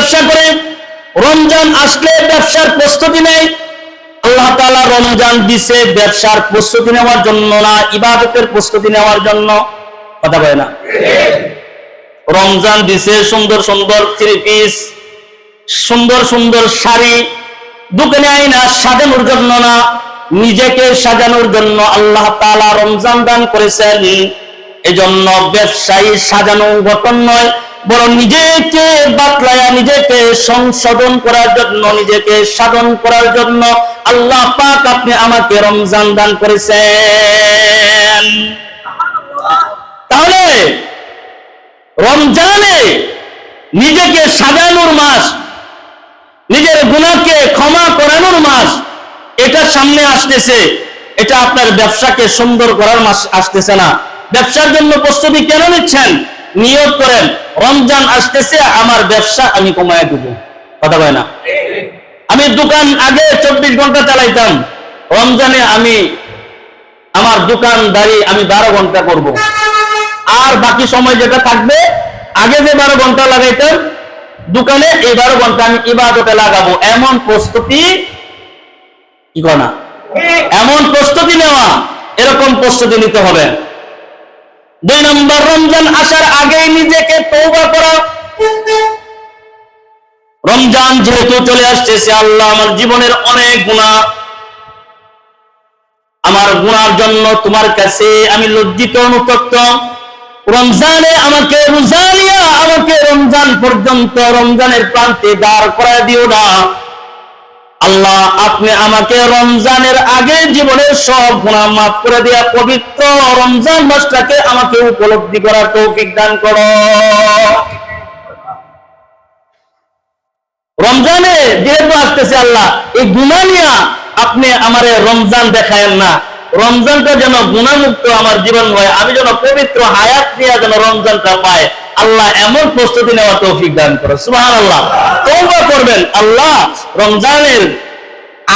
ব্যবসা করে, রমজান আসলে ব্যবসার প্রস্তুতি নেয়। আল্লাহ তাআলা রমজান দিছে ব্যবসার প্রস্তুতি নেওয়ার জন্য না, ইবাদতের প্রস্তুতি নেওয়ার জন্য। কথা বলে না? রমজান দিছে সুন্দর সুন্দর থ্রি পিস, সুন্দর সুন্দর শাড়ি দোকানে আইনা সাজানোর জন্য না, নিজেকে সাজানোর জন্য আল্লাহ তাআলা রমজান দান করেছেন। এজন্য ব্যবসায়ী সাজানো গঠন নয়, বরং নিজেকে বাতলায়া, নিজেকে সংশোধন করার জন্য, নিজেকে সাধন করার জন্য আল্লাহ পাক আপনি আমাকে রমজান দান করেছেন। তাহলে রমজানে নিজেকে সাজানোর মাস, নিজের গুনাহকে ক্ষমা করানোর মাস, এটা সামনে আসতেছে। এটা আপনার ব্যবসাকে সুন্দর করার মাস আসতেছে না। ব্যবসার জন্য প্রস্তুতি কেন নিচ্ছেন? নিয়ত করেন, রমজান আসতেছে, আমার ব্যবসা আমি কমায় দেব। কথা বলে না? আমি দোকান আগে 24 ঘন্টা চালাইতাম, রমজানে আমি আমার দোকানদারি আমি 12 ঘন্টা করব, আর বাকি সময় যেটা থাকবে, আগে যে 12 ঘন্টা লাগাইতাম দোকানে, এই 12 ঘন্টা আমি ইবাদতে লাগাবো। এমন প্রস্তুতি কি করে না? এমন প্রস্তুতি নেওয়া, এরকম প্রস্তুতি নিতে হবে। 2 নম্বর, রমজান আসার আগে নিজেকে তওবা করা। রমজান যেহেতু চলে আসতেছে, আল্লাহ আমার জীবনের অনেক গুনাহ, আমার গুনার জন্য তোমার কাছে আমি লজ্জিত অনুতপ্ত। রমজানে আমাকে রোজা নিয়া আমাকে রমজান পর্যন্ত, রমজানের প্রান্তে দাঁড় করায় দিও না। আল্লাহ আপনি আমাকে রমজানের আগে জীবনের সব গুনাহ মাফ করে দিয়া পবিত্র রমজান মাসটাকে আমাকে উপলব্ধি করার তৌফিক দান করো। রমজানে যেহেতু আসতেছে, আল্লাহ এই গুনাহ নিয়া আপনি আমারে রমজান দেখায়েন না। রমজানটা যেন গুনাহমুক্ত আমার জীবন হয়, আমি যেন পবিত্র হায়াত নিয়ে যেন রমজানটা পাই। আল্লাহ এমন প্রস্তুতি নেওয়ার তৌফিক দান করো। সুবহানাল্লাহ। তওবা করবেন, আল্লাহ রমজানের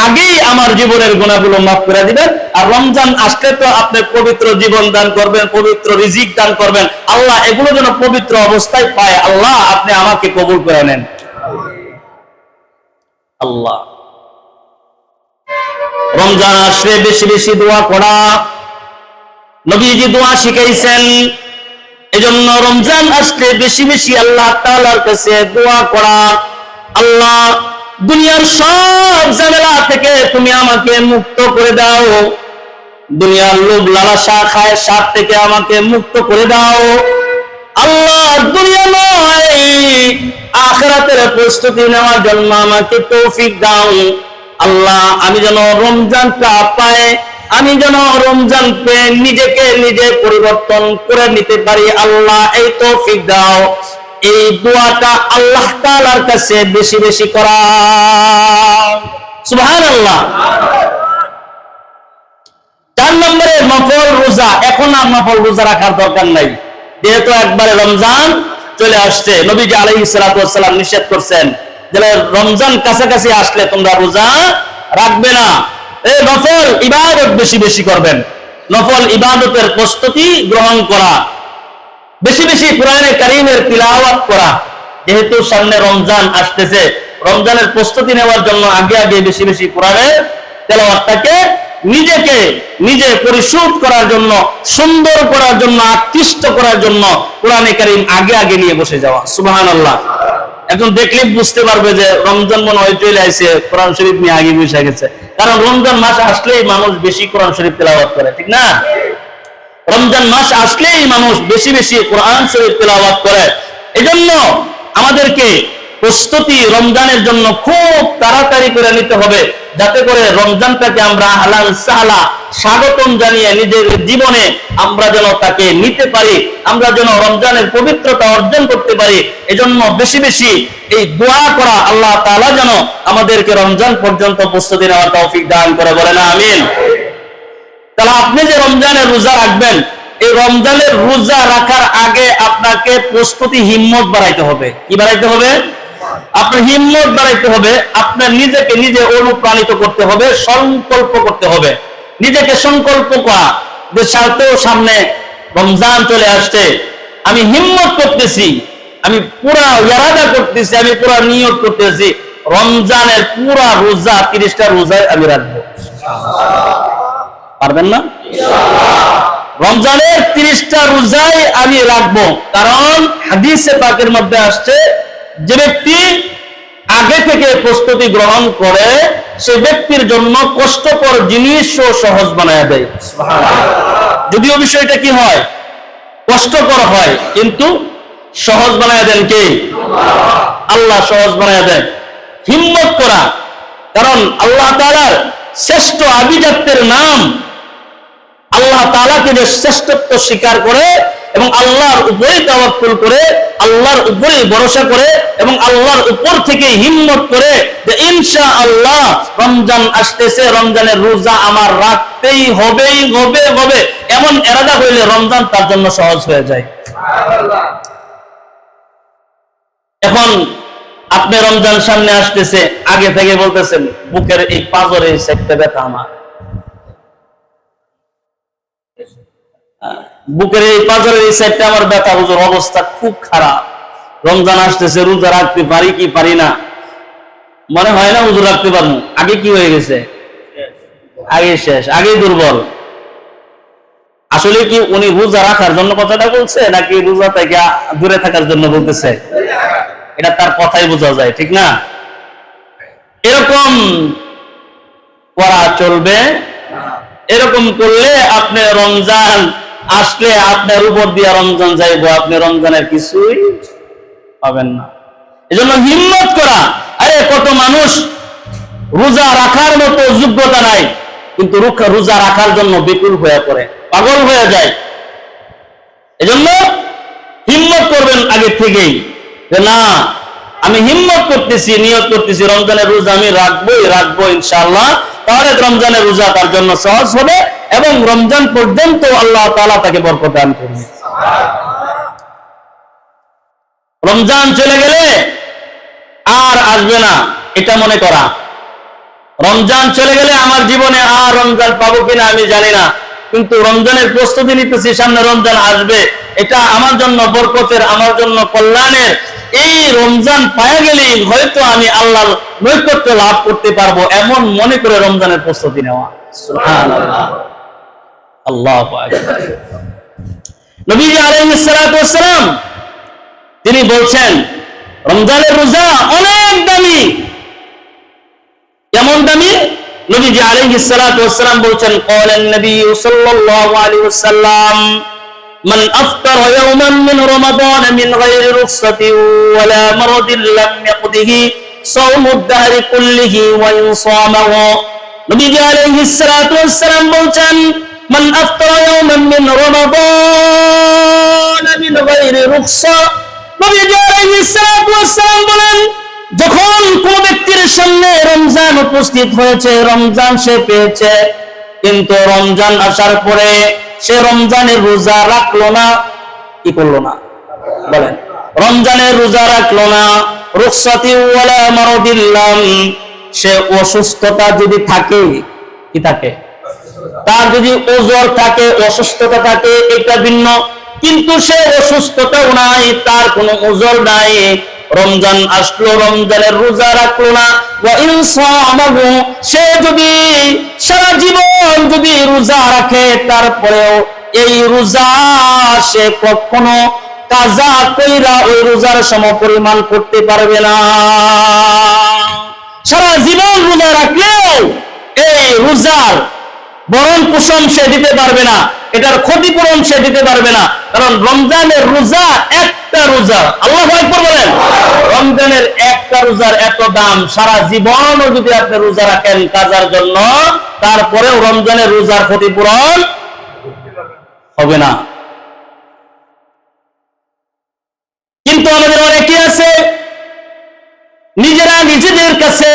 আগেই আমার জীবনের গুনাহগুলো মাফ করে দিবেন। আর রমজান আসলে তো আপনি পবিত্র জীবন দান করবেন, পবিত্র রিজিক দান করবেন। আল্লাহ এগুলো যেন পবিত্র অবস্থায় পায়, আল্লাহ আপনি আমাকে কবুল করে নেন। আল্লাহ রমজান আসলে বেশি বেশি দোয়া করা, নবীজি দোয়া শিখাইছেন। এজন্য রমজান আসলে বেশি বেশি আল্লাহ তাআলার কাছে দোয়া করা। আল্লাহ দুনিয়ার সব ঝামেলা থেকে তুমি আমাকে মুক্ত করে দাও, দুনিয়ার লোভ লালসা খায় সাত থেকে আমাকে মুক্ত করে দাও। আল্লাহ দুনিয়া নয়, আখিরাতের প্রস্তুতি নেওয়ার জন্য আমাকে তৌফিক দাও। আল্লাহ আমি যেন রমজানটা পাই, আমি যেন রমজান পেয়ে নিজেকে নিজে পরিবর্তন করে নিতে পারি। আল্লাহ এই তৌফিক দাও। এই দোয়াটা আল্লাহ তাআলার কাছে বেশি বেশি করা। সুবহানাল্লাহ। 4 নম্বরে নফল রোজা। এখন আর নফল রোজা রাখার দরকার নাই, যেহেতু একবারে রমজান চলে আসছে। নবীজি আলাইহিস সালাতু ওয়াস সালাম নিষেধ করছেন যে রমজান কাছাকাছি আসলে তোমরা রোজা রাখবে না। এই নফল ইবাদত বেশি বেশি করবেন, নফল ইবাদতের প্রস্তুতি গ্রহণ করা, বেশি বেশি কোরআনে কারীমের তিলাওয়াত করা। যেহেতু সামনে রমজান আসতেছে, রমজানের প্রস্তুতি নেওয়ার জন্য আগে আগে বেশি বেশি কোরআনের তেলাওয়াতটাকে নিজেকে নিজে পরিশোধ করার জন্য, সুন্দর করার জন্য, আকৃষ্ট করার জন্য কোরআনে কারীম আগে আগে নিয়ে বসে যাওয়া। সুবহানাল্লাহ। এখন দেখলে বুঝতে পারবে যে রমজান মনে হয় চলে আসে, কোরআন শরীফ নিয়ে আগে বসে গেছে। কারণ রমজান মাস আসলেই মানুষ বেশি কোরআন শরীফ তেলাওয়াত করে, ঠিক না? রমজান মাস আসলেই মানুষ বেশি বেশি কোরআন শরীফ তেলাওয়াত করে। এজন্য আমাদেরকে প্রস্তুতি রমজানের জন্য খুব তাড়াতাড়ি করে নিতে হবে, যাতে করে রমজানটাকে আমরা হালাল সাহলা স্বাগতম জানিয়ে নিজের জীবনে আমরা যেন তাকে নিতে পারি, আমরা যেন রমজানের পবিত্রতা অর্জন করতে পারি। এজন্য বেশি বেশি এই দোয়া করা, আল্লাহ তাআলা যেন আমাদেরকে রমজান পর্যন্ত প্রস্তুতি নেওয়ার তৌফিক দান করে, বলেন আমিন। তাহলে আপনি যে রমজানের রোজা রাখবেন, এই রমজানের রোজা রাখার আগে আপনাকে প্রস্তুতি হিম্মত বাড়াইতে হবে। কি বাড়াইতে হবে? আপনার হিম্মত বাড়াইতে হবে, আপনার নিজেকে নিজে অনুপ্রাণিত করতে হবে, সংকল্প করতে হবে। নিজেকে সংকল্প করা যে সামনে রমজান চলে আসছে, আমি হিম্মত করতেছি আমি পুরা ইরাদা করতেছি, আমি পুরা নিয়ত করতেছি রমজানের পুরা রোজা 30টা রোজায় আমি রাখবো। পারবেন না? রমজানের 30টা রোজায় আমি রাখবো। কারণ হাদিসে পাকের মধ্যে আসছে, যে ব্যক্তি আগে থেকে প্রস্তুতি গ্রহণ করে সে ব্যক্তির জন্য কষ্টকর জিনিসও সহজ বানায় দেয়। যদিও বিষয়টা কি হয়, কষ্টকর হয়, কিন্তু সহজ বানায় দেন কে? আল্লাহ সহজ বানায় দেন। হিম্মত করা, কারণ আল্লাহ তাআলার শ্রেষ্ঠ আভিজাত্যের নাম, আল্লাহ তাআলাকে যে শ্রেষ্ঠত্ব স্বীকার করে এবং আল্লাহর উপরে তাওয়াক্কুল করে, আল্লাহর উপরে ভরসা করে এবং আল্লাহর উপর থেকে হিম্মত করে যে ইনশাআল্লাহ রমজান আসতেছে, রমজানের রোজা আমার রাখতেই হবে, এমন ইরাদা হইলে রমজান তার জন্য সহজ হয়ে যায়। এখন আপনি রমজান সামনে আসতেছে, আগে থেকে বলতেছেন বুকের এই পাঁজরে এই সাইডটা ব্যথা, আমার বুকের এই পাঁজরের এই সাইডটা আমার ব্যথা, হুজুর অবস্থা খুব খারাপ, রমজান আসতেছে, রোজা রাখতে পারি কি পারি না, মনে হয় না হুজুর রাখতে পারবো। আগে কি হয়ে গেছে? আগে শেষ, আগেই দুর্বল। আসলে কি উনি রোজা রাখার জন্য কথাটা বলছে, নাকি রোজা থেকে দূরে থাকার জন্য বলতেছে? এটা তার কথাই বোঝা যায়, ঠিক না? এরকম করা চলবে। এরকম করলে আপনি রমজান আসলে আপনার উপর দিয়ে রমজান যাইব, আপনি রমজানের কিছুই পাবেন না। এজন্য হিম্মত করা। আরে কত মানুষ রোজা রাখার মতো যোগ্যতা নাই, কিন্তু রোজা রাখার জন্য বিপুল হয়ে পড়ে, পাগল হয়ে যায়। এজন্য হিম্মত করবেন আগে থেকেই, যে না আমি হিম্মত করতেছি, নিয়ত করতেছি রমজানের রোজা আমি রাখবো ইনশাআল্লাহ। তাহলে রমজানের রোজা তার জন্য সহজ হবে এবং রমজান পর্যন্ত আল্লাহ তাআলা তাকে বরকত দান করবে। রমজান চলে গেলে আর আসবে না এটা মনে করা, রমজান চলে গেলে আমার জীবনে আর রমজান পাবো কিনা আমি জানি না, কিন্তু রমজানের প্রস্তুতি নিতেছি, সামনে রমজান আসবে, এটা আমার জন্য বরকতের, আমার জন্য কল্যাণের। এই রমজান পাওয়া গেলেই হয়তো আমি আল্লাহর নৈকট্য লাভ করতে পারবো, এমন মনে করে রমজানের প্রস্তুতি নেওয়া। সুবহানাল্লাহ, আল্লাহু আকবার। নবী আলাইহিস সালাতু ওয়াস সালাম তিনি বলছেন রমজানের রোজা অনেক দামি। কেমন দামি? নবীজি আলাইহিস সালাতু ওয়াস সালাম বলছেন, ক্বালান নবী সাল্লাল্লাহু আলাইহি ওয়াসাল্লাম মান আফতারা ইয়াওমান মিন রমাদান মিন গায়রি রুখসাতিন ওয়ালা মারাদিন লাম ইয়াকদিহি সাওমুদ দাহরি কুল্লিহি ওয়া ইনসামাহু। নবীজি আলাইহিস সালাতু ওয়াস সালাম বলছেন, মান আফতারা ইয়াওমান মিন রমাদান মিন গায়রি রুখসা। নবীজি আলাইহিস সালাতু ওয়াস সালাম বলেন, যখন কোন ব্যক্তির সামনে রমজান উপস্থিত হয়েছে, রমজান সে পেয়েছে, কিন্তু রমজান আসার পরে সে রমজানের রোজা রাখলো না, কি করলো না? বলেন, রমজানের রোজা রাখলো না, রুখসাতি ওয়ালা মারাদিল্লাম, সে অসুস্থতা যদি থাকে, কি থাকে? তার যদি ওজর থাকে, অসুস্থতা থাকে, এটা ভিন্ন, কিন্তু সে অসুস্থতাও নাই, তার কোনো ওজর নাই, রমজান আসলো, রমজানের রোজা রাখলো না, ওয়া ইনসামাহু, সে যদি সারা জীবন যদি রোজা রাখে, তারপরেও এই রোজা সে কখনো কাজা কইরা ওই রোজার সমপরিমাণ করতে পারবে না। সারা জীবন রোজা রাখলেও এই রোজার ভরণ পোষণ সে দিতে পারবে না, এটার ক্ষতিপূরণ সে দিতে পারবে না। কারণ রমজানের রোজা একটা রোজা, আল্লাহু আকবার বলেন, রমজানের একটা রোজার এত দাম, সারা জীবনও যদি আপনি রোজা রাখেন কাজার জন্য, তারপরেও রমজানের রোজার ক্ষতিপূরণ হবে না। কিন্তু আমাদের অনেকে আছে নিজেরা নিজেদের কাছে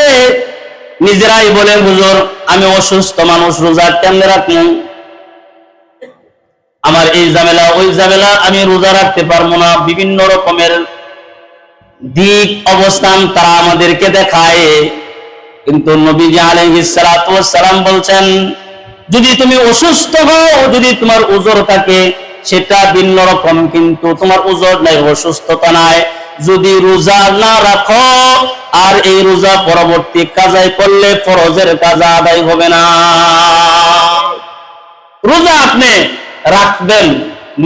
নিজেরাই বলে, হুজুর আমি অসুস্থ মানুষ, রোজা কেমনে রাখবো, আমার এই ঝামেলা ওই ঝামেলা, আমি রোজা রাখতে পারবো না। বিভিন্ন রকমের দিক অবস্থান তারা আমাদেরকে দেখায়, কিন্তু নবীজি আলাইহিস সালাতু ওয়াস সালাম বলছেন, যদি তুমি অসুস্থ হও, যদি তোমার ওজর থাকে সেটা ভিন্ন রকম, কিন্তু তোমার ওজর নাই, অসুস্থতা নাই, যদি রোজা না রাখো আর এই রোজা পরবর্তী কাজাই করলে ফরজের কাজা আদায় হবে না। রোজা আপনি রাখবেন,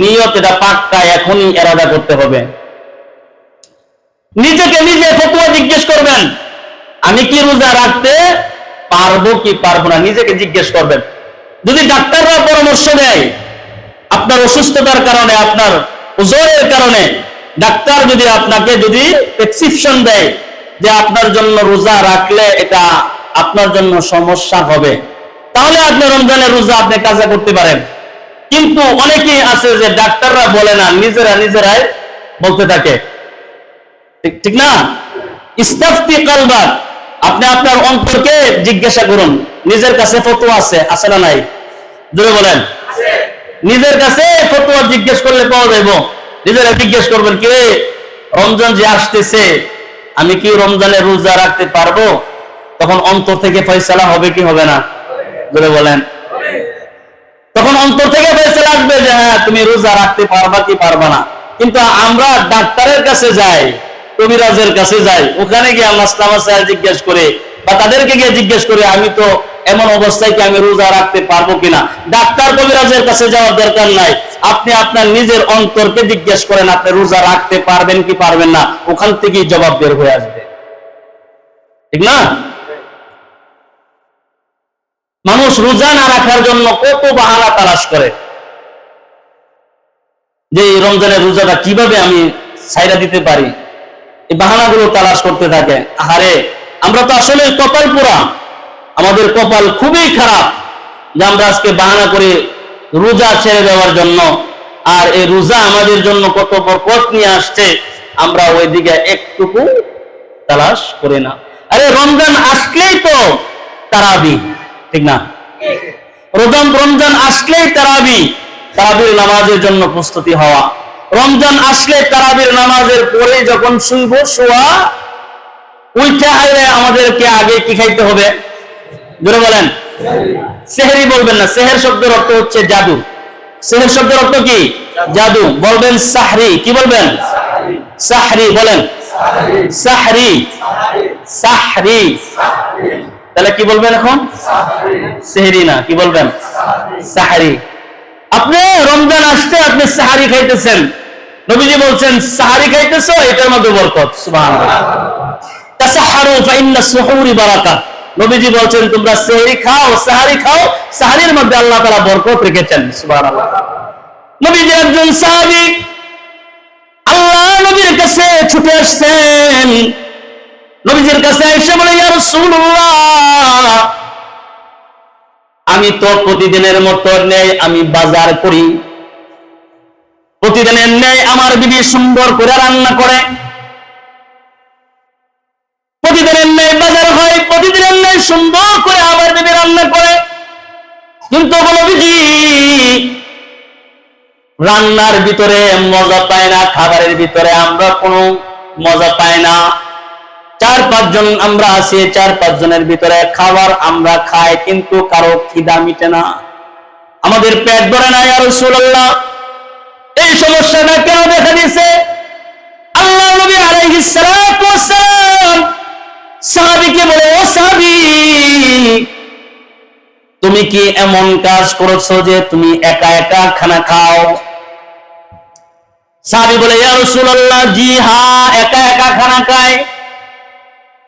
নিয়ত এটা পাক্কা এখনই এরাদা করতে হবে। নিজেকে নিজে ফতোয়া জিজ্ঞেস করবেন, আমি কি রোজা রাখতে পারবো কি পারবো না, নিজেকে জিজ্ঞেস করবেন। যদি ডাক্তাররা পরামর্শ দেয় আপনার অসুস্থতার কারণে, আপনার ওজনের কারণে, ডাক্তার যদি আপনাকে যদি প্রেসক্রিপশন দেয় যে আপনার জন্য রোজা রাখলে এটা আপনার জন্য সমস্যা হবে, তাহলে আপনি রমজানের রোজা আপনি কাজা করতে পারেন। কিন্তু অনেকেই আছে যে ডাক্তাররা বলে না, নিজেরাই বলতে থাকে, ঠিক না? ইস্তাফতি কলবাক, আপনি আপনার অন্তরকে জিজ্ঞাসা করুন। নিজের কাছে ফতোয়া আছে না নাই? জোরে বলেন। নিজের কাছে ফতোয়া জিজ্ঞেস করলে পাওয়া যাইব। নিজেরা জিজ্ঞেস করবেন, কি রমজান যে আসতেছে, আমি কি রমজানের রোজা রাখতে পারবো? তখন অন্তর থেকে ফয়সালা হবে কি হবে না? জোরে বলেন। তখন অন্তর থেকে ফয়সালা আসবে যে হ্যাঁ তুমি রোজা রাখতে পারবা কি পারবা না। কিন্তু আমরা ডাক্তারের কাছে যাই, কবিরাজের কাছে যাই, ওখানে গিয়ে মাসলা মাসাইল জিজ্ঞেস করে বা তাদেরকে গিয়ে জিজ্ঞেস করে আমি তো এমন অবস্থায় কি আমি রোজা রাখতে পারবো কিনা। ডাক্তার কবিরাজের কাছে যাওয়ার দরকার নাই, আপনি আপনার নিজের অন্তরকে জিজ্ঞেস করেন আপনি রোজা রাখতে পারবেন কি পারবেন না, ওখান থেকেই জবাব বের হয়ে আসবে, ঠিক না? মানুষ রোজা না রাখার জন্য কত বাহানা তালাশ করে যে এই রমজানের রোজাটা কিভাবে আমি ছাইরা দিতে পারি, এই বাহানাগুলো তালাশ করতে থাকে। আহারে, আমরা তো আসলে কপাল পুরা, আমাদের কপাল খুবই খারাপ যে আমরা আজকে বাহানা করে রোজা ছেড়ে দেওয়ার জন্য। আর এই রোজা আমাদের জন্য কত বরকত নিয়ে আসছে, আমরা ওই দিকে একটুকু তালাশ করি না। আরে রমজান আসলেই তো তারাবি, ঠিক না? রমজান আসলেই তারাবির নামাজের জন্য প্রস্তুতি হওয়া। রমজান আসলে তারাবির নামাজের পরে যখন শুইব, শোয়া উইঠা হাইলে আমাদেরকে আগে কি খাইতে হবে? জোরে বলেন। সেহরি বলবেন না, সেহের শব্দের অর্থ হচ্ছে জাদু। সেহের শব্দের অর্থ কি? জাদু। বলবেন সাহরি, কি বলবেন? সাহরি বলেন। সাহরি, সাহরি। তাহলে কি বলবেন এখন? সেহরি না, কি বলবেন? সাহরি। আপনি রমজান আসতে আপনি সাহারি খাইতেছেন, নবীজি বলছেন সাহারি খাইতেছো এটার মধ্যে বরকত। সুবহানাল্লাহ। তাসাহহারু ফাইন্নাস সুহুরি বারাকাত। নবীজি বলছেন তোমরা সেহরি খাও, সাহারি খাও, সাহারির মধ্যে আল্লাহ তাআলা বরকত রেখেছেন। সুবহানাল্লাহ। নবীজি একজন সাহাবী আল্লাহ নবীর কাছে ছুটে আসছেন, নবীজির কাছে এসে বলে ইয়া রাসূলুল্লাহ, আমি তো প্রতিদিনের মতো নেই আমি বাজার করি, প্রতিদিনের নেই আমার বিবি সুন্দর করে রান্না করে, প্রতিদিনের নেই বাজার হয়, প্রতিদিনের নেই সুন্দর করে আমার বিবি রান্না করে। কিন্তু নবীজি রান্নার ভিতরে মজা পায় না, খাবারের ভিতরে আমরা কোনো মজা পাই না। 4-5 জন আমরা আছি, 4-5 জনের ভিতরে খাবার আমরা খাই কিন্তু কারো খিদা মিটে না, আমাদের পেট ভরে না। ইয়া রাসূলুল্লাহ, এই সমস্যাটা কেন দেখা দিয়েছে? আল্লাহ নবী আলাইহিস সালাতু ওয়াস সালাম সাহাবীকে বলে, ও সাহাবী, তুমি কি এমন কাজ করেছো যে তুমি একা একা খানা খাও? সাহাবী বলে, ইয়া রাসূলুল্লাহ, জি হ্যাঁ, একা একা খানা খাই।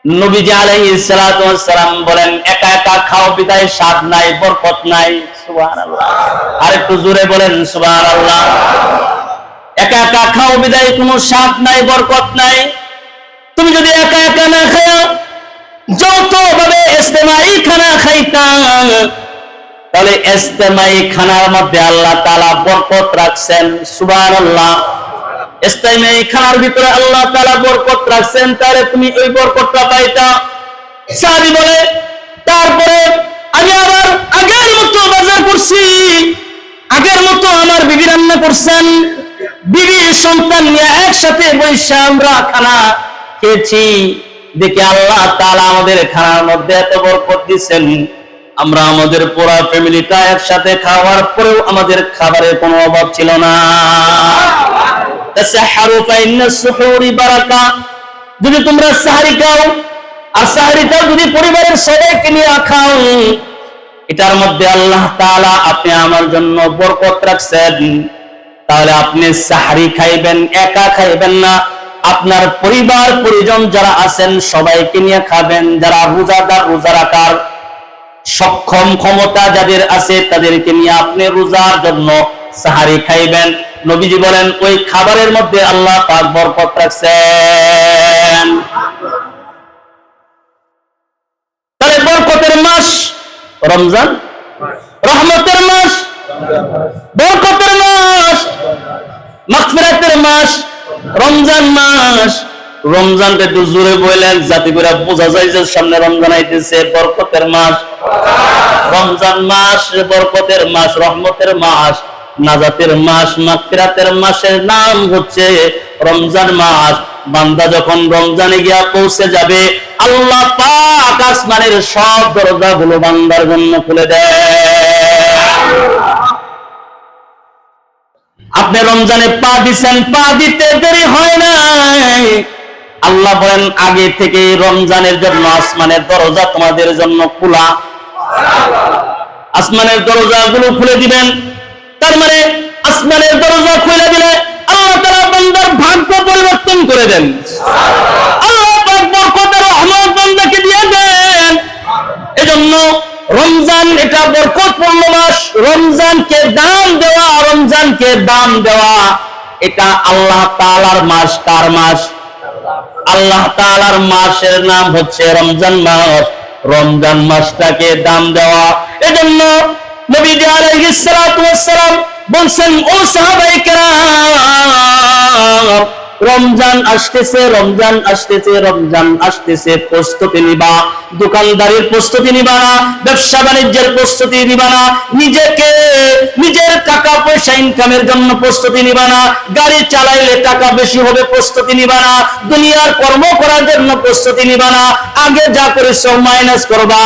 নবীজি আলাইহিস সালাতু ওয়াস সালাম বলেন, একা একা খাও বিদায় স্বাদ নাই, বরকত নাই। সুবহানাল্লাহ। আরেকটু জোরে বলেন সুবহানাল্লাহ। একা একা খাও বিদায় কোনো স্বাদ নাই, বরকত নাই। তুমি যদি একা একা না খাও, যতভাবে ইজতিমাই খানা খাইতা, তাহলে ইজতিমাই খানার মধ্যে আল্লাহ তাআলা বরকত রাখছেন। সুবহানাল্লাহ। ইজতিমাই খানার ভিতরে আল্লাহ তাআলা বরকত রাখছেন, তাহলে তুমি ওই বরকতটা পাইতা। সাহাবী বলে, তারপরে আমি আবার আগের মতো বাজার করছি, আগের মতো আমার বিবি রান্না করছেন, বিবি সন্তান নিয়ে একসাথে বসে আমরা খানা খেয়েছি, দেখে আল্লাহ তাআলা আমাদের খানার মধ্যে এত বরকত দিয়েছেন, আমরা আমাদের পুরো ফ্যামিলিটা একসাথে খাওয়ার পরেও আমাদের খাবারের কোনো অভাব ছিল না। তাসাহহারু ফাইন্নাস সুহুরি বারাকা, যদি তোমরা সাহরি খাও আর সাহরিটাও যদি পরিবারের সবাইকে নিয়ে খাও, এটার মধ্যে আল্লাহ তাআলা আপনি আমার জন্য বরকত রাখছেন। তাহলে আপনি সাহরি খাইবেন, একা খাইবেন না, আপনার পরিবার পরিজন যারা আছেন সবাইকে নিয়ে খাবেন। যারা রোজাদার, রোজা রাখার সক্ষম ক্ষমতা যাদের আছে তাদেরকে নিয়ে আপনি রোজার জন্য সাহারি খাইবেন। নবীজি বলেন ওই খাবারের মধ্যে আল্লাহ পাক বরকত রাখছেন। তাহলে বরকতের মাস রমজান, রহমতের মাস, বরকতের মাস, মাগফিরাতের মাস রমজান মাস। রমজানকে একটু জোরে বললেন যাতে করে বোঝা যায় যে সামনে রমজান আইতেছে। বরকতের মাস রমজান মাস, বরকতের মাস, রহমতের মাস, নাজাতের মাস, মাগফিরাতের মাসের নাম হচ্ছে রমজান মাস। বান্দা যখন রমজানে গিয়া পৌঁছে যাবে, আল্লাহ পাক আসমানের সব দরজাগুলো বান্দার জন্য খুলে দেয়। আপনি রমজানে পা দিচ্ছেন, পা দিতে দেরি হয় নাই। আল্লাহ বলেন আগে থেকে রমজানের জন্য আসমানের দরজা তোমাদের জন্য খোলা, আসমানের দরজাগুলো খুলে দিবেন। তার মানে আসমানের দরজা খুলে দিলে আল্লাহ তাআলা বান্দার ভাগ্য পরিবর্তন করে দেন। আল্লাহ পাক বরকতের রহমত বান্দাকে দিয়ে দেন। এজন্য রমজান এটা বরকতপূর্ণ মাস। রমজানকে দাম দেওয়া, রমজানকে দাম দেওয়া, এটা আল্লাহ তাআলার মাস। কার মাস? আল্লাহ তাআলার মাসের নাম হচ্ছে রমজান মাস। রমজান মাসটাকে দাম দেওয়া। এজন্য নবী আলাইহিস সালাতু ওয়াস সালাম বলছেন, ও সাহাবায়ে কেরাম, রমজান আসতেছে, রমজান আসতেছে, রমজান আসতেছে, প্রস্তুতি নিবা। দোকানদারির প্রস্তুতি নিবা না, ব্যবসা বাণিজ্যের প্রস্তুতি নিবা না, নিজেকে নিজের টাকা পয়সা ইনকামের জন্য প্রস্তুতি নিবা না, গাড়ি চালাইলে টাকা বেশি হবে প্রস্তুতি নিবা না, দুনিয়ার কর্ম করার জন্য প্রস্তুতি নিবা না। আগে যা করেছো মাইনাস করবা।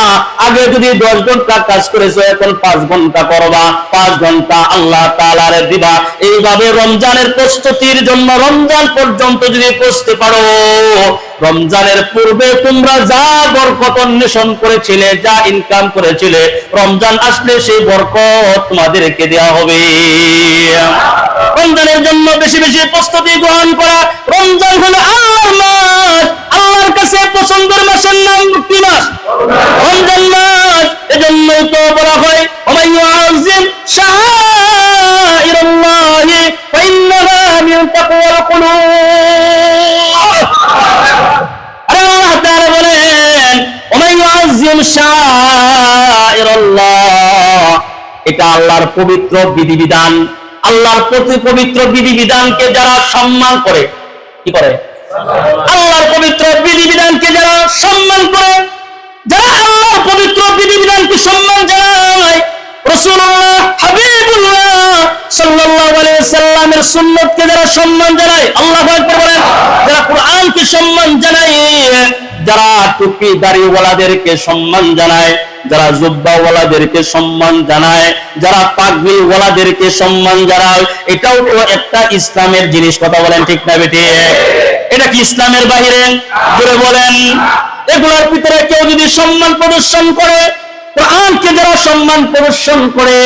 আগে যদি 10 ঘন্টা কাজ করেছো এখন 5 ঘন্টা করবা, 5 ঘন্টা আল্লাহ তাআলার দিবা। এইভাবে রমজানের প্রস্তুতির জন্য রমজান পর্যন্ত যদি পৌঁছতে পারো, রমজানের পূর্বে তোমরা যা বরকত অন্বেষণ করেছিলে, যা ইনকাম করেছিলে, রমজান আসলে সেই বরকত তোমাদেরকে দেওয়া হবে। রমজানের জন্য বেশি বেশি প্রস্তুতি গ্রহণ করা। রমজান হলো আল্লাহর মাস। আল্লাহর কাছে পছন্দের মাসের নাম কি মাস? রমজান মাস। এজন্যই তো বলা হয় ওমাই ইউআযিম শাআইরাল্লাহি ফাইন্নাহা মিন তাকওয়াল কুলুব। আল্লাহ তাআলা বলেন ওমাই ইউআযিম শাআইরাল্লাহ, এটা আল্লাহর পবিত্র বিধিবিধান। আল্লাহর প্রতি পবিত্র বিধিবিধানকে যারা সম্মান করে, কি করে? আল্লাহর পবিত্র বিধিবিধানকে যারা সম্মান করে, যারা আল্লাহর পবিত্র বিধিবিধানকে সম্মান জানায়, রাসূলুল্লাহ হাবিবুল্লাহ সাল্লাল্লাহু আলাইহি ওয়াসাল্লামের সুন্নাতকে যারা সম্মান জানায়, আল্লাহু আকবার বলেন, যারা কোরআনকে সম্মান জানায়, যারা টুপি দাড়িওয়ালাদেরকে সম্মান জানায়, যারা জুব্বাওয়ালাদেরকে সম্মান জানায়, যারা পাগড়িওয়ালাদেরকে সম্মান জানায়, এটাও তো একটা ইসলামের জিনিস। কথা বলেন ঠিক না বেটি? এটা কি ইসলামের বাহিরে? জোরে বলেন। এগুলোর ভিতরে কেউ যদি সম্মান প্রদর্শন করে, কোরআনকে যারা সম্মান প্রদর্শন করে,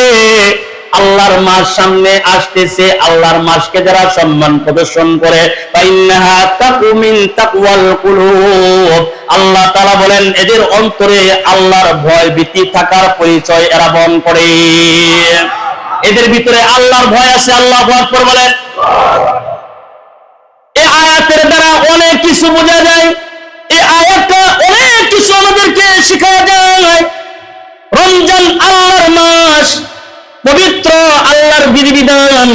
আল্লাহর মাস সামনে আসতেছে, আল্লাহর মাসকে যারা সম্মান প্রদর্শন করে, ফাইন্নাহা তাকুমিন তাকওয়াল কুলুব, আল্লাহ তাআলা বলেন এদের অন্তরে আল্লাহর ভয় ভীতি থাকার পরিচয় এরা বহন করে। এদের ভিতরে আল্লাহর ভয় আছে। আল্লাহু আকবার বলেন। এই আয়াতের দ্বারা অনেক কিছু বোঝা যায়। এই আয়াতটা অনেক কিছু আমাদেরকে শেখায় যায়। রমজান আল্লাহর মাস, পবিত্র আল্লাহর বিধিবিধান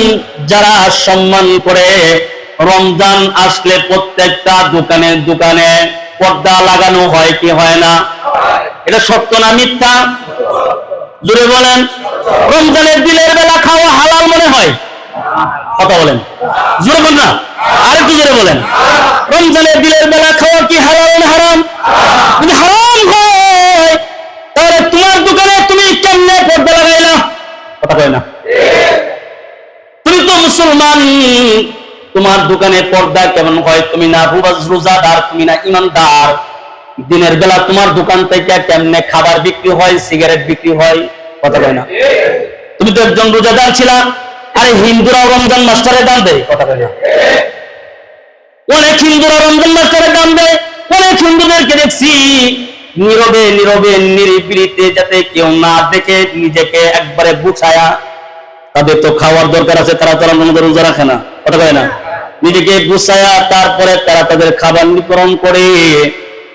যারা সম্মান করে, রমজান আসলে প্রত্যেকটা দোকানে দোকানে পর্দা লাগানো হয় কি হয় না? এটা সত্য না মিথ্যা? জোরে বলেন। রমজানের দিনের বেলা খাওয়া হালাল মনে হয়? কথা বলেন, জোরে বলেন না, আরেকটু জোরে বলেন। রমজানের দিনের বেলা খাওয়া কি হালাল না হারাম? যদি হারাম হয় তাহলে তোমার দোকানে তুমি কেমনে পর্দা লাগাইলা? কথা কয় না। তুমি তো মুসলমান, তোমার তোমার দোকানে পর্দা কেমন হয়, তুমি না রোজাদার, তুমি না ইমানদার। দিনের বেলা তোমার দোকান থেকে কেমনে খাবার বিক্রি হয়, সিগারেট বিক্রি হয়, কথা কয় না। তুমি তো একজন রোজাদার ছিলা, আরে হিন্দুরাও রমজান মাস্টারে দান দেয়, কথা কয় না। অনেক হিন্দুরা রমজান মাস্টারে দান দেয়, অনেক হিন্দুদেরকে দেখছি নীরবে নীরবে নিরিবিলিতে, যাতে কেউ না দেখে নিজেকে একবারে গুছায়া, তাদের তো খাওয়ার দরকার আছে, তারা তো রমজান রোজা রাখে না, কথা কয় না। নিজেকে গুছায়া তারপরে তারা তাদের খাবার বিতরণ করে।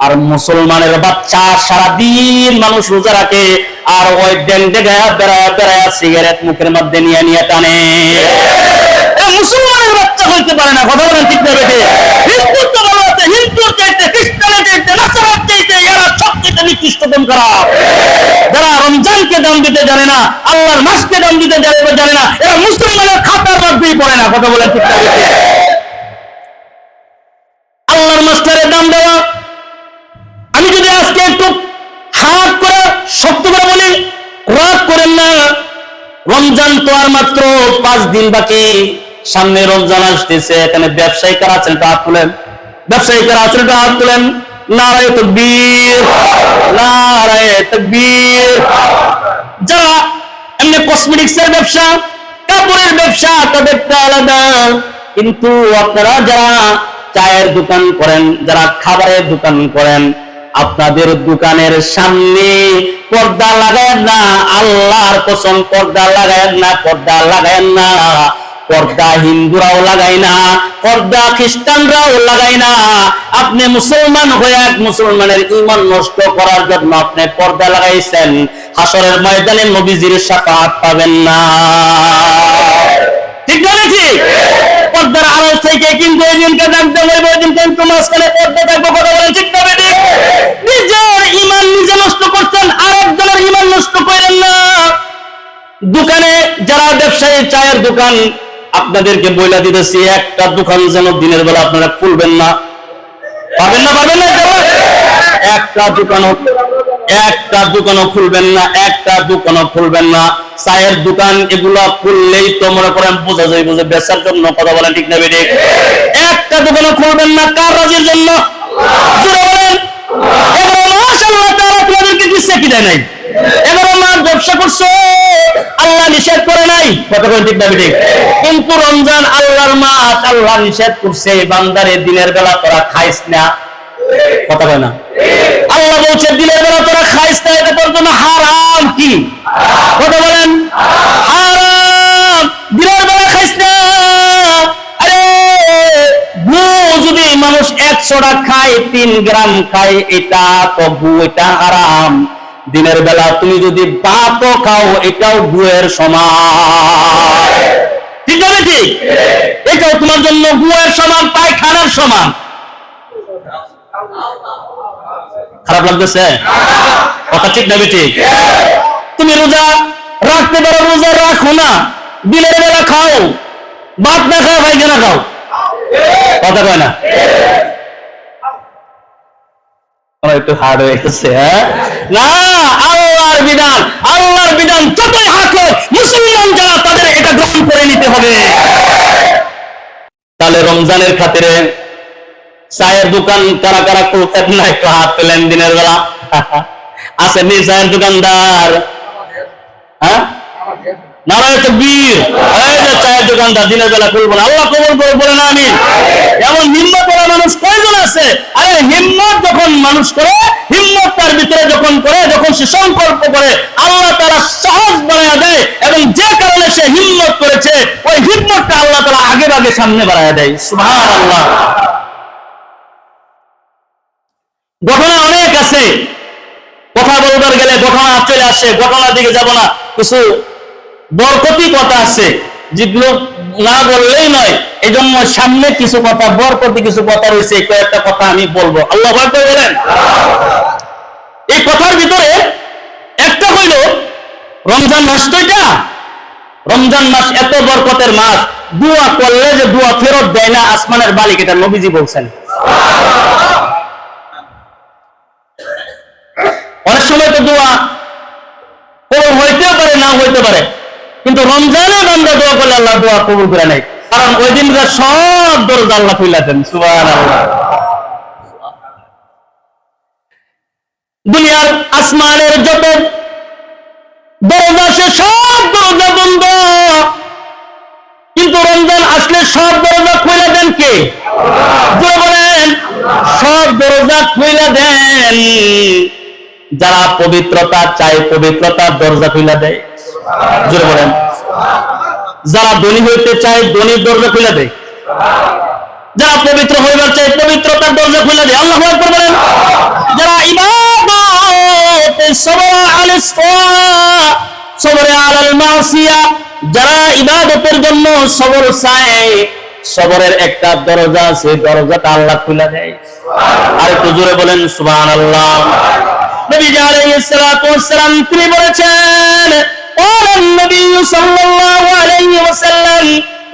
আর মুসলমানের বাচ্চা সারাদিন মানুষ রোজা রাখে, আর ওই ডেন্ডে গায়া বেড়ায়া বেড়ায়া সিগারেট মুখের মধ্যে নিয়ে নিয়ে টানে। মুসলমানের বাচ্চা হইতে পারে না, কথা বলেন ঠিক না বেটে? হিন্দুর তো ভালো আছে, হিন্দুর চাইতে, খ্রিস্টানের চাইতে, নাসারার চাইতে এরা সবচেয়ে নিকৃষ্টতম খারাপ। যারা রমজানকে দাম দিতে জানে না, আল্লাহর মাসকে দাম দিতে জানে না, এরা মুসলমানের খাতার মধ্যেই পড়ে না, কথা বলেন ঠিক না বেটে? আল্লাহর মাস্টারের দাম দেওয়া। আমি যদি আজকে একটু হাত করে শক্ত করে বলি, রাগ করেন না, রমজান তো আর মাত্র 5 দিন বাকি, সামনে রমজান আসতেছে। এখানে ব্যবসায়ী কারা আছেন হাত তুলেন, ব্যবসায়ী কারা আছেন হাত তুলেন। নারায়ে তাকবীর, নারায়ে তাকবীর। যারা এমনি কসমেটিক্সের ব্যবসা, কাপড়ের ব্যবসা, তাদেরটা আলাদা। কিন্তু আপনারা যারা চায়ের দোকান করেন, যারা খাবারের দোকান করেন, আপনাদের দোকানের সামনে পর্দা লাগায়েন না, আল্লাহর কসম পর্দা লাগায়েন না, পর্দা লাগায়েন না। পর্দা হিন্দুরাও লাগায় না, পর্দা খ্রিস্টানরাও লাগায় না। আপনি মুসলমান হয়ে এক মুসলমানের ঈমান নষ্ট করার জন্য আপনি পর্দা লাগাইছেন, হাসরের ময়দানে নবীজির শাফাআত পাবেন না, ঠিক না? ঠিক। পর্দার আড়াল থেকে কিন্তু এই দিনকে জানতে হইব, এই দিন কিন্তু মাঝখানে পর্দা থাকবো, কথা বলেন ঠিক না? ঠিক। নিজের ঈমান নিজে নষ্ট করছেন, আরেকজনের ঈমান নষ্ট করেন না। দোকানে যারা ব্যবসায়ী, চায়ের দোকান, আপনাদেরকে বইলা দিতেছি, একটা দোকান যেন দিনের বেলা আপনারা খুলবেন না, পাবেন না, পাবেন না। একটা দোকানও খুলবেন না, একটা দোকানও খুলবেন না। চায়ের দোকান এগুলা খুললেই তো মনে করেন বোঝা যায় বুঝে বেচার জন্য, কথা বলেন ঠিক না? বেঠিক। একটা দোকানও খুলবেন না, কার রাজির জন্য? জোরে বলেন। 11 মাস আল্লাহ তাআলা আপনাদেরকে দিচ্ছে কি দেয় নাই? 11 মাস ব্যবসা করছো, আল্লাহ নিষেধ করে নাই, কথা বলেন ঠিক না? বেঠিক। কিন্তু রমজান আল্লাহর মাস, আল্লাহ নিষেধ করছে বান্দারে দিনের বেলা তোরা খাইস না, কথা কয় না। আল্লাহ বলছে দিনের বেলা তোরা খাইস না, এটা তোর জন্য হারাম। কি কথা বলেন? হারাম, দিনের বেলা খাইস না। আরে গু যদি মানুষ 100টা খায়, 3 গ্রাম খায়, এটা তো গু, এটা হারাম। দিনের বেলা তুমি যদি ভাতও খাও, এটাও গুয়ের সমান, ঠিক আছে? ঠিক। এটাও তোমার জন্য গুয়ের সমান, পায়খানার সমান। খারাপ লাগতেছে কথা, ঠিক না? ঠিক। তুমি রোজা রাখতে পারো, রোজা রাখো না, দিনের বেলা খাও, ভাত না খাও, পায়খানা খাও, কথা কয় না? একটু হার্ড হয়ে গেছে, হ্যাঁ? না, আল্লাহর বিধান, আল্লাহর বিধান যতই হার্ড হোক, মুসলমান যারা তাদের এটা গ্রহণ করে নিতে হবে। তাহলে রমজানের খাতিরে চায়ের দোকান কারা কারা খুলতেন না, একটু হাত তোলেন দিনের বেলা। আছে নি চায়ের দোকানদার? হ্যাঁ, নারায়ে তাকবীর। এই যে চায়ের দোকানদার দিনের বেলা খুলবো না, আল্লাহ কবুল করে বলে না আমিন। এমন হিম্মত করা মানুষ কয়জন আছে? আরে হিম্মত যখন মানুষ করে, হিম্মত তার ভিতরে যখন করে, যখন সে সংকল্প করে, আল্লাহ তাআলা সহজ বানায়া দেয়। এবং যে কারণে সে হিম্মত করেছে, ওই হিম্মতটা আল্লাহ তাআলা আগে আগে সামনে বাড়ায়া দেয়। সুবহানাল্লাহ। ঘটনা অনেক আছে, কথা বলবার গেলে ঘটনা চলে আসে, ঘটনার দিকে যাব না। কিছু বরকতি কথা আছে যেগুলো না বললেই নয়, এই জন্য সামনে কিছু কথা, বরকতি কিছু কথা রয়েছে, কয়েকটা কথা আমি বলবো। আল্লাহু আকবার বলেন। এই কথার ভিতরে একটা হইল, রমজান মাস তো এটা, রমজান মাস এত বরকতের মাস, দোয়া করলে যে দোয়া ফেরত দেয় না আসমানের মালিক, এটা নবীজি বলছেন। অনেক সময় তো দোয়া কবুল হইতেও পারে, না হইতে পারে, কিন্তু রমজানে বান্দা দোয়া করলে আল্লাহ দোয়া কবুল করে নেয়। কারণ ওই দিন সব দরজা আল্লাহ খুলে দেন। সুবহানাল্লাহ। দুনিয়ার আসমানের যত দরজা সে সব দরজা বন্ধ, কিন্তু রমজান আসলে সব দরজা খুলে দেন কে? বলেন, সব দরজা খুলে দেন যারা পবিত্রতা চায়, পবিত্রতার দরজা খুলে দেয়। জোরে বলেন। যারা ধনী হইতে চায়, ধনীর দরজা খুলে দেয়। যারা পবিত্র হইবার চায়, পবিত্রতার দরজা খুলে দেয়। আল্লাহু আকবার বলেন। যারা ইবাদত সবর আলাস সবরে আলাল মাসিয়া, যারা ইবাদতের জন্য সবর চায়, সবরের একটা দরজা আছে, দরজাটা আল্লাহ খুলে দেয়। আর একটু জোরে বলেন সুবহানাল্লাহ। নবী আলাইহিস সালাতু ওয়াস সালাম তিনি বলেছেন, ওয়ালান নবী সাল্লাল্লাহু আলাইহি ওয়াসাল্লাম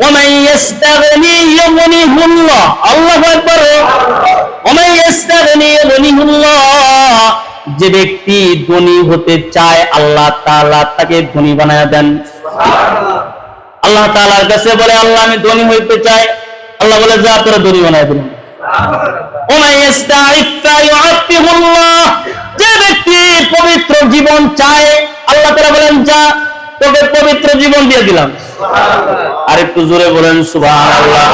ওয়ামান ইস্তাগনি ইউগনিহুল্লাহ। আল্লাহু আকবার। ওয়ামান ইস্তাগনি ইউগনিহুল্লাহ, যে ব্যক্তি ধনী হতে চায় আল্লাহ তাআলা তাকে ধনী বানায় দেন। আল্লাহ তাআলার কাছে বলে, আল্লাহ আমি ধনী হইতে চাই, আল্লাহ বলে যা তোরা ধনী বানায় দিলাম। ওয়ামান ইস্তাইফা ইউআতিহুল্লাহ, যে ব্যক্তি পবিত্র জীবন চায় আল্লাহ তাআলা বলেন যা তোকে পবিত্র জীবন দিয়ে দিলাম। আর একটু জোরে বলেন সুবহানাল্লাহ।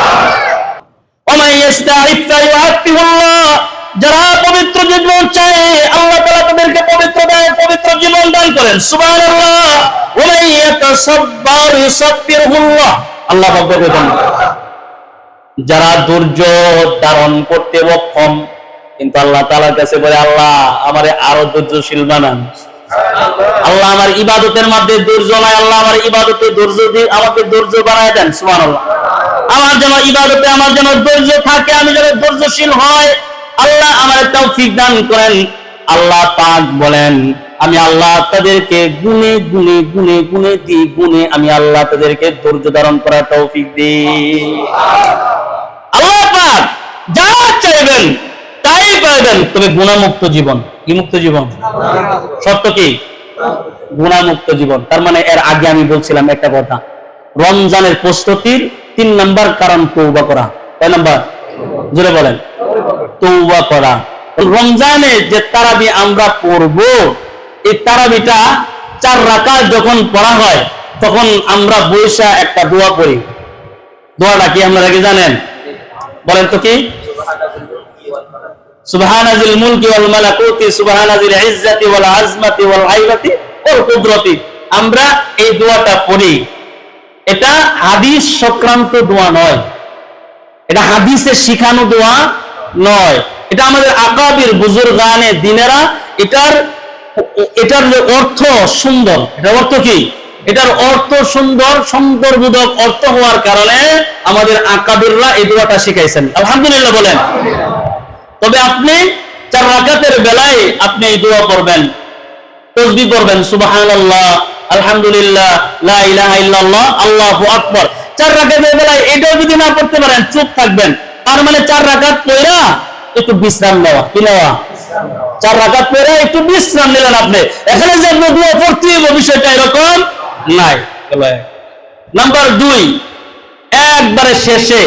ওয়ামান ইস্তাইফা ইউআতিহুল্লাহ, যারা পবিত্র জীবন চায় আল্লাহ তাআলা তাদেরকে পবিত্র জীবন দান করেন। সুবহানাল্লাহ। ওয়ামান ইয়াতাসাব্বার ইউসাব্বিরহুল্লাহ, আল্লাহ পাক বলেন যারা ধৈর্য ধারণ করতে অক্ষম, কিন্তু আল্লাহ তাআলার কাছে বলে আল্লাহ আমারে আরো ধৈর্যশীল বানান। আল্লাহ আমার ইবাদতের মধ্যে ধৈর্য নাই, আল্লাহ আমার ইবাদতে ধৈর্য দিয়ে আমাকে ধৈর্য বানায় দেন। সুবহানাল্লাহ। আমার যেন ইবাদতে আমার যেন ধৈর্য থাকে, আমি যেন ধৈর্যশীল হয়, আল্লাহ আমার তৌফিক দান করেন। আল্লাহ পাক বলেন আমি আল্লাহ তাদেরকে গুনে গুনে গুনে গুনে দিই, গুনে আমি আল্লাহ তাদেরকে ধৈর্য ধারণ করার তৌফিক দিই। আল্লাহ পাক যা চাইবেন তাই পাইবেন, তবে গুনাহমুক্ত জীবন। কি মুক্ত জীবন? সত্য কি? গুনাহমুক্ত জীবন। তার মানে এর আগে আমি বলছিলাম একটা কথা, রমজানের প্রস্তুতির 3 নাম্বার কারণ তওবা করা। কয় নাম্বার? জোরে বলেন। তওবা করা। রমজানে যে তারাবি আমরা পড়ব, এই তারাবিটা 4 রাকাত যখন পড়া হয় তখন আমরা বৈশা একটা দোয়া পড়ি। দোয়াটা কি আপনারা কি জানেন? বলেন তো কি? সুবহানাজিল মুলকি ওয়াল মালাকুতি সুবহানাজিল ইজ্জাতি ওয়াল আজমাতি ওয়াল হাইবাতি ওয়াল কুদরতি। আমরা এই দোয়াটা পড়ি। এটা হাদিস সংক্রান্ত দোয়া নয়, এটা হাদিসে শিখানো দোয়া নয়, এটা আমাদের আকাবির বুজুর্গানে দিনেরা এটার যে অর্থ সুন্দর। এটার অর্থ কি? এটার অর্থ সুন্দর, সৌন্দর্যবোধক অর্থ হওয়ার কারণে আমাদের আকাবিররা এই দোয়াটা শিখাইছেন। আলহামদুলিল্লাহ বলেন। তবে আপনি 4 রাকাতের বেলায় আপনি এই দোয়া পড়বেন, তাসবিহ পড়বেন, সুবহানাল্লাহ, আলহামদুলিল্লাহ, লা ইলাহা ইল্লাল্লাহ, আল্লাহু আকবার। 4 রাকাতের বেলায় এটাও যদি না পড়তে পারেন চুপ থাকবেন। তার মানে 4 রাকাত পড়া একটু বিশ্রাম নেওয়া। কি নেওয়া? 4 রাকাত পড়া একটু বিশ্রাম নিলেন আপনি। এখানে যে আপনি দোয়া পড়তে হবে বিষয়টা এরকম নাই। নাম্বার 2, একবারে শেষে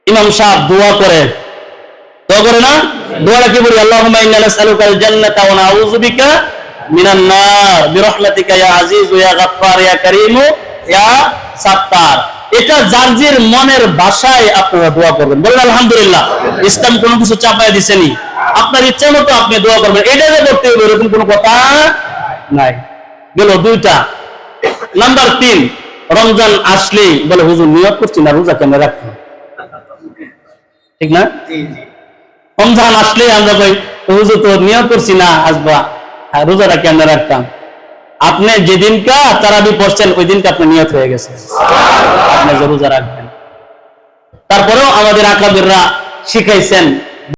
ইমাম সাহেব দোয়া করে না? দোয়াটা কি বলি? আল্লাহুম্মা ইন্না নাসআলুকাল জান্নাতা ওয়া নাউযু বিকা মিনান নার বিরহমাতিকা ইয়া আজিজু ইয়া গাফফার ইয়া কারীমু ইয়া সাত্তার। এটা যার যার মনের ভাষায় আপনারা দোয়া করবেন। বলেন আলহামদুলিল্লাহ। ইসলাম কোনো কিছু চাপায় দিছেনি, আপনার ইচ্ছা মতো আপনি দোয়া করবেন। এটা যে করতে হবে এরকম কোনো কথা নাই। গেল 2টা। নাম্বার 3, রমজান আসলেই বলে হুজুর নিয়ত করছি না রোজা কেন রাখবো, ঠিক না? রমজান আসলেই আমরা কই হুজুর তো নিয়ত করছি না আসবা, রোজাটা কেন রাখতাম। আপনি যেদিনকা তারাবি পড়ছেন ওই দিনটা আপনার নিয়ত হয়ে গেছে, আপনি রোজা রাখবেন। তারপরেও আমাদের আকাবিররা শিখাইছেন